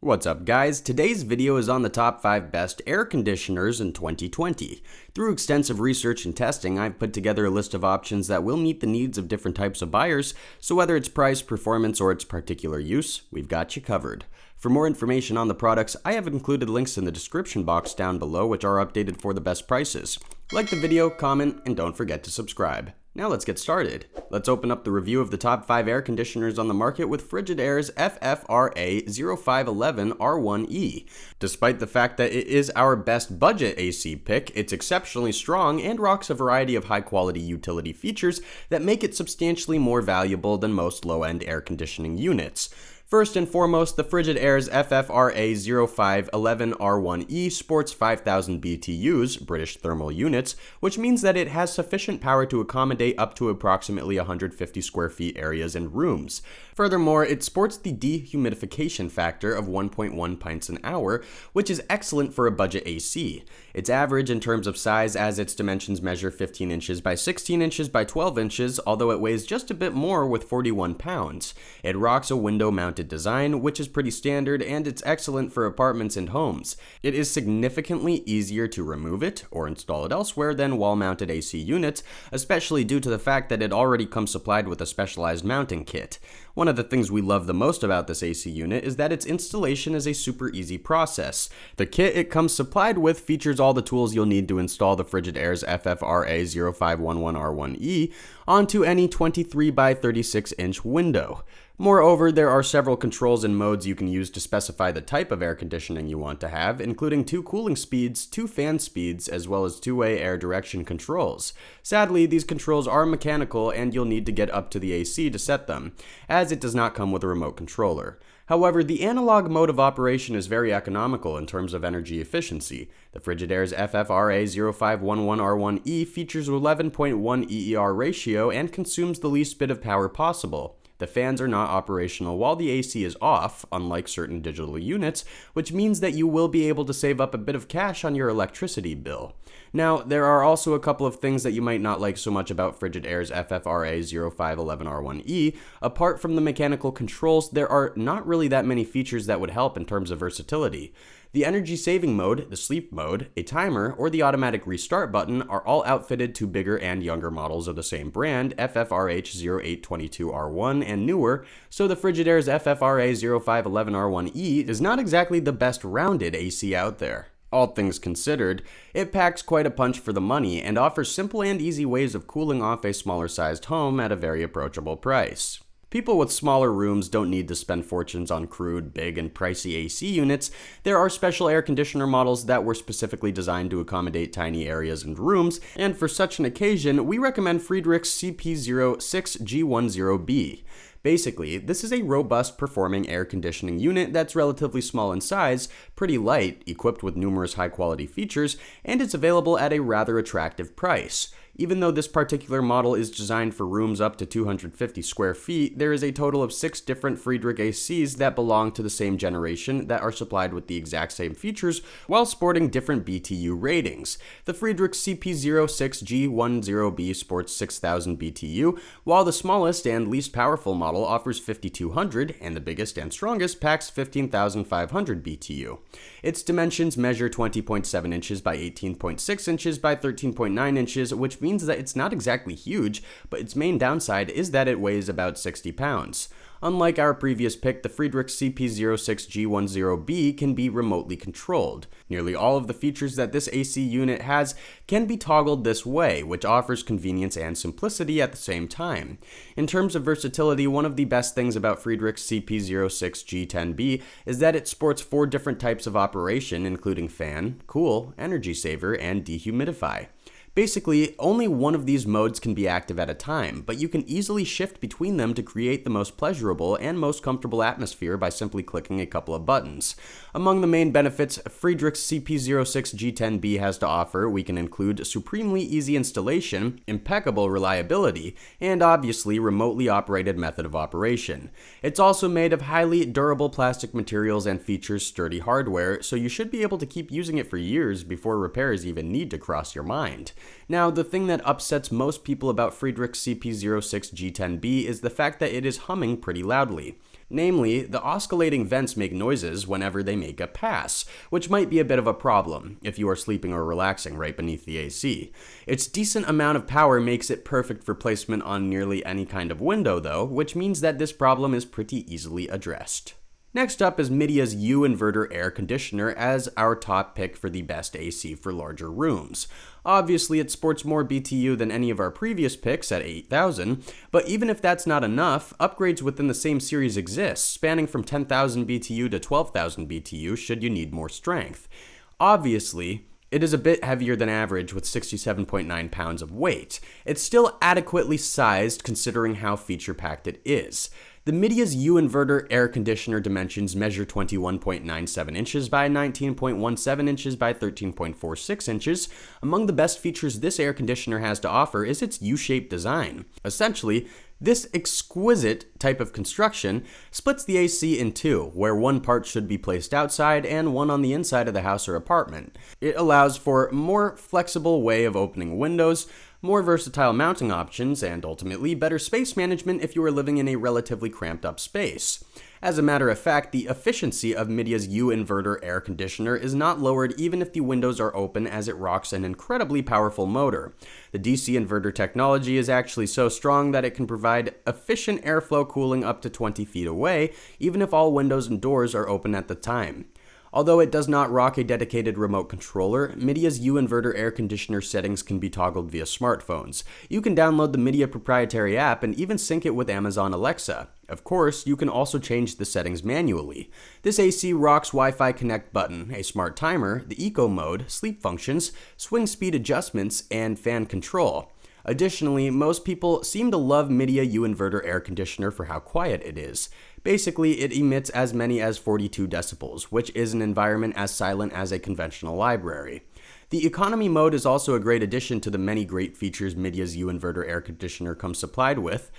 What's up guys, today's video is on the top 5 best air conditioners in 2020. Through extensive research and testing, I've put together a list of options that will meet the needs of different types of buyers, so whether it's price, performance, or its particular use, we've got you covered. For more information on the products, I have included links in the description box down below which are updated for the best prices. Like the video, comment, and don't forget to subscribe. Now let's get started. Let's open up the review of the top 5 air conditioners on the market with Frigidaire's FFRA0511R1E. Despite the fact that it is our best budget AC pick, it's exceptionally strong and rocks a variety of high-quality utility features that make it substantially more valuable than most low-end air conditioning units. First and foremost, the Frigidaire's FFRA0511R1E sports 5,000 BTUs, British thermal units, which means that it has sufficient power to accommodate up to approximately 150 square feet areas and rooms. Furthermore, it sports the dehumidification factor of 1.1 pints an hour, which is excellent for a budget AC. It's average in terms of size as its dimensions measure 15 inches by 16 inches by 12 inches, although it weighs just a bit more with 41 pounds. It rocks a window-mounted design, which is pretty standard, and it's excellent for apartments and homes. It is significantly easier to remove it or install it elsewhere than wall-mounted AC units, especially due to the fact that it already comes supplied with a specialized mounting kit. One of the things we love the most about this AC unit is that its installation is a super easy process. The kit it comes supplied with features all the tools you'll need to install the Frigidaire's FFRA0511R1E onto any 23 by 36 inch window. Moreover, there are several controls and modes you can use to specify the type of air conditioning you want to have, including 2 cooling speeds, 2 fan speeds, as well as 2-way air direction controls. Sadly, these controls are mechanical and you'll need to get up to the AC to set them, as it does not come with a remote controller. However, the analog mode of operation is very economical in terms of energy efficiency. The Frigidaire's FFRA0511R1E features 11.1 EER ratio and consumes the least bit of power possible. The fans are not operational while the AC is off, unlike certain digital units, which means that you will be able to save up a bit of cash on your electricity bill. Now, there are also a couple of things that you might not like so much about Frigidaire's FFRA0511R1E. Apart from the mechanical controls, there are not really that many features that would help in terms of versatility. The energy saving mode, the sleep mode, a timer, or the automatic restart button are all outfitted to bigger and younger models of the same brand, FFRH0822R1 and newer, so the Frigidaire's FFRA0511R1E is not exactly the best rounded AC out there. All things considered, it packs quite a punch for the money and offers simple and easy ways of cooling off a smaller sized home at a very approachable price. People with smaller rooms don't need to spend fortunes on crude, big, and pricey AC units. There are special air conditioner models that were specifically designed to accommodate tiny areas and rooms, and for such an occasion, we recommend Friedrich CP06G10B. Basically, this is a robust performing air conditioning unit that's relatively small in size, pretty light, equipped with numerous high-quality features, and it's available at a rather attractive price. Even though this particular model is designed for rooms up to 250 square feet, there is a total of 6 different Friedrich ACs that belong to the same generation that are supplied with the exact same features while sporting different BTU ratings. The Friedrich CP06G10B sports 6,000 BTU, while the smallest and least powerful model offers 5,200, and the biggest and strongest packs 15,500 BTU. Its dimensions measure 20.7 inches by 18.6 inches by 13.9 inches, which means that it's not exactly huge, but its main downside is that it weighs about 60 pounds. Unlike our previous pick, the Friedrich CP06G10B can be remotely controlled. Nearly all of the features that this AC unit has can be toggled this way, which offers convenience and simplicity at the same time. In terms of versatility, one of the best things about Friedrich CP06G10B is that it sports 4 different types of operation, including fan, cool, energy saver, and dehumidify. Basically, only one of these modes can be active at a time, but you can easily shift between them to create the most pleasurable and most comfortable atmosphere by simply clicking a couple of buttons. Among the main benefits Friedrich CP06G10B has to offer, we can include supremely easy installation, impeccable reliability, and obviously remotely operated method of operation. It's also made of highly durable plastic materials and features sturdy hardware, so you should be able to keep using it for years before repairs even need to cross your mind. Now, the thing that upsets most people about Friedrich CP06G10B is the fact that it is humming pretty loudly. Namely, the oscillating vents make noises whenever they make a pass, which might be a bit of a problem if you are sleeping or relaxing right beneath the AC. Its decent amount of power makes it perfect for placement on nearly any kind of window though, which means that this problem is pretty easily addressed. Next up is Midea's U Inverter air conditioner as our top pick for the best AC for larger rooms. Obviously, it sports more BTU than any of our previous picks at 8,000, but even if that's not enough, upgrades within the same series exist, spanning from 10,000 BTU to 12,000 BTU should you need more strength. Obviously, it is a bit heavier than average with 67.9 pounds of weight. It's still adequately sized considering how feature-packed it is. The Midea's U Inverter air conditioner dimensions measure 21.97 inches by 19.17 inches by 13.46 inches. Among the best features this air conditioner has to offer is its U-shaped design. Essentially, this exquisite type of construction splits the AC in two, where one part should be placed outside and one on the inside of the house or apartment. It allows for a more flexible way of opening windows, more versatile mounting options, and ultimately better space management if you are living in a relatively cramped up space. As a matter of fact, the efficiency of Midea's U Inverter air conditioner is not lowered even if the windows are open, as it rocks an incredibly powerful motor. The DC inverter technology is actually so strong that it can provide efficient airflow cooling up to 20 feet away, even if all windows and doors are open at the time. Although it does not rock a dedicated remote controller, Midea's U Inverter air conditioner settings can be toggled via smartphones. You can download the Midea proprietary app and even sync it with Amazon Alexa. Of course, you can also change the settings manually. This AC rocks Wi-Fi Connect button, a smart timer, the eco mode, sleep functions, swing speed adjustments, and fan control. Additionally, most people seem to love Midea U Inverter air conditioner for how quiet it is. Basically, it emits as many as 42 decibels, which is an environment as silent as a conventional library. The economy mode is also a great addition to the many great features Midea's U Inverter air conditioner comes supplied with.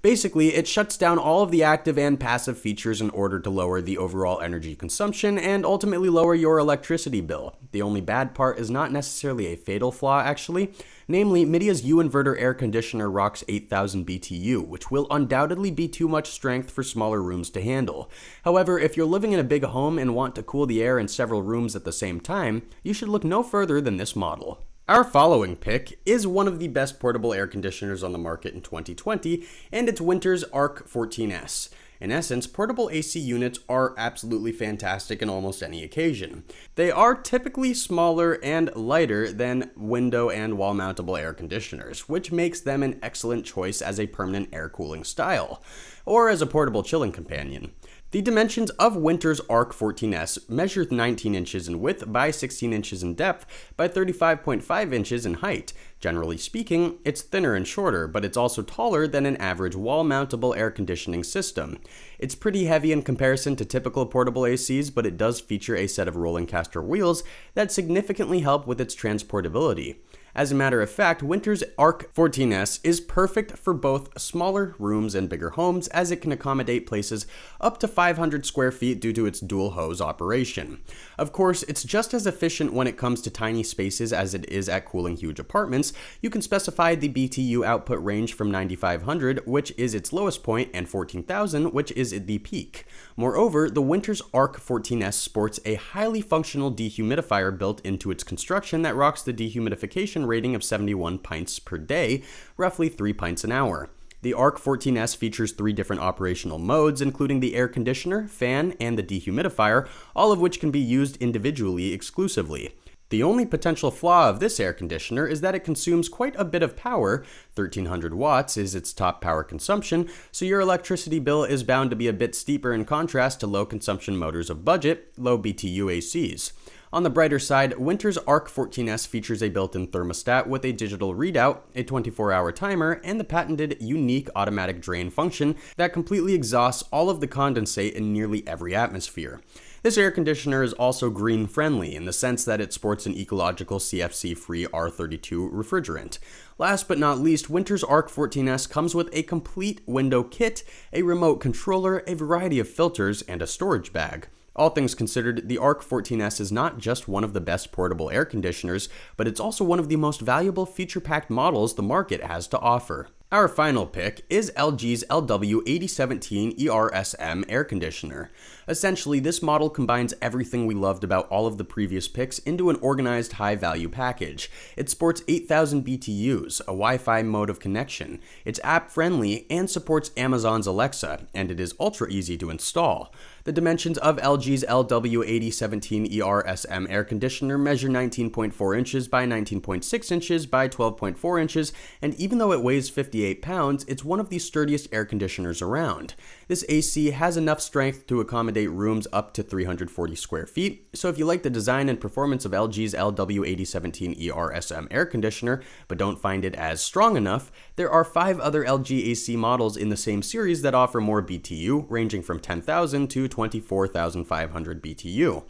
Basically, it shuts down all of the active and passive features in order to lower the overall energy consumption and ultimately lower your electricity bill. The only bad part is not necessarily a fatal flaw, actually. Namely, Midea's U Inverter air conditioner rocks 8,000 BTU, which will undoubtedly be too much strength for smaller rooms to handle. However, if you're living in a big home and want to cool the air in several rooms at the same time, you should look no further than this model. Our following pick is one of the best portable air conditioners on the market in 2020, and it's Whynter's ARC-14S. In essence, portable AC units are absolutely fantastic in almost any occasion. They are typically smaller and lighter than window and wall mountable air conditioners, which makes them an excellent choice as a permanent air cooling style, or as a portable chilling companion. The dimensions of Whynter's ARC-14S measure 19 inches in width by 16 inches in depth by 35.5 inches in height. Generally speaking, it's thinner and shorter, but it's also taller than an average wall-mountable air conditioning system. It's pretty heavy in comparison to typical portable ACs, but it does feature a set of rolling caster wheels that significantly help with its transportability. As a matter of fact, Whynter's ARC-14S is perfect for both smaller rooms and bigger homes, as it can accommodate places up to 500 square feet due to its dual hose operation. Of course, it's just as efficient when it comes to tiny spaces as it is at cooling huge apartments. You can specify the BTU output range from 9,500, which is its lowest point, and 14,000, which is the peak. Moreover, the Whynter's ARC-14S sports a highly functional dehumidifier built into its construction that rocks the dehumidification rating of 71 pints per day, roughly 3 pints an hour. The ARC-14S features 3 different operational modes, including the air conditioner, fan, and the dehumidifier, all of which can be used individually exclusively. The only potential flaw of this air conditioner is that it consumes quite a bit of power. 1,300 watts is its top power consumption, so your electricity bill is bound to be a bit steeper in contrast to low consumption motors of budget, low BTU ACs. On the brighter side, Whynter's ARC-14S features a built-in thermostat with a digital readout, a 24-hour timer, and the patented unique automatic drain function that completely exhausts all of the condensate in nearly every atmosphere. This air conditioner is also green-friendly in the sense that it sports an ecological CFC-free R32 refrigerant. Last but not least, Whynter's ARC-14S comes with a complete window kit, a remote controller, a variety of filters, and a storage bag. All things considered, the ARC-14S is not just one of the best portable air conditioners, but it's also one of the most valuable feature-packed models the market has to offer. Our final pick is LG's LW8017ERSM air conditioner. Essentially, this model combines everything we loved about all of the previous picks into an organized high-value package. It sports 8,000 BTUs, a Wi-Fi mode of connection, it's app-friendly, and supports Amazon's Alexa, and it is ultra easy to install. The dimensions of LG's LW8017ERSM air conditioner measure 19.4 inches by 19.6 inches by 12.4 inches, and even though it weighs 58 pounds, it's one of the sturdiest air conditioners around. This AC has enough strength to accommodate rooms up to 340 square feet, so if you like the design and performance of LG's LW8017ERSM air conditioner, but don't find it as strong enough, there are 5 other LG AC models in the same series that offer more BTU, ranging from 10,000 to 24,500 BTU.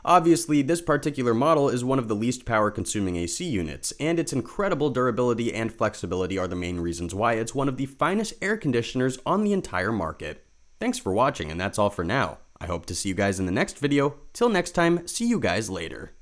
Obviously, this particular model is one of the least power-consuming AC units, and its incredible durability and flexibility are the main reasons why it's one of the finest air conditioners on the entire market. Thanks for watching, and that's all for now. I hope to see you guys in the next video. Till next time, see you guys later.